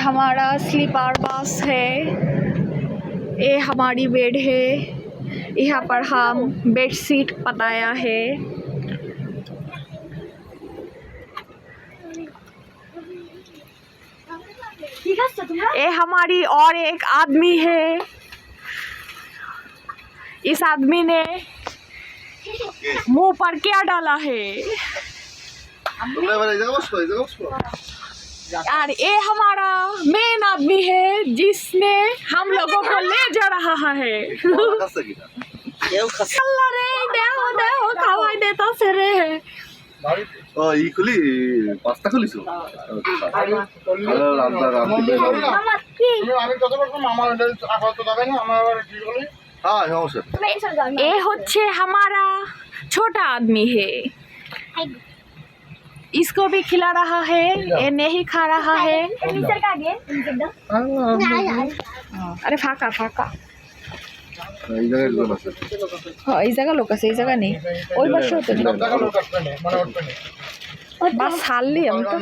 हमारा sleeper bus है, ये हमारी बेड है। यहाँ पर हम बेड शीट पताया है। ये हमारी और एक आदमी है। इस आदमी ने मुंह पर क्या डाला है? यार ये हमारा मेन आदमी है जिसने हम लोगों को ले जा रहा है। अल्लाह रे देहो देहो खावाई देता से रे। ও ই খুলি পাঁচটা খুলিছো हाँ ये होच्छे हमारा छोटा आदमी है। इसको भी खिला रहा है, ये नहीं खा रहा है। अरे फाका फाका हाँ इस जगह लोग আছে, এই জায়গা নেই। ওই পাশে হতে নেই। বাস হারলি আমি তো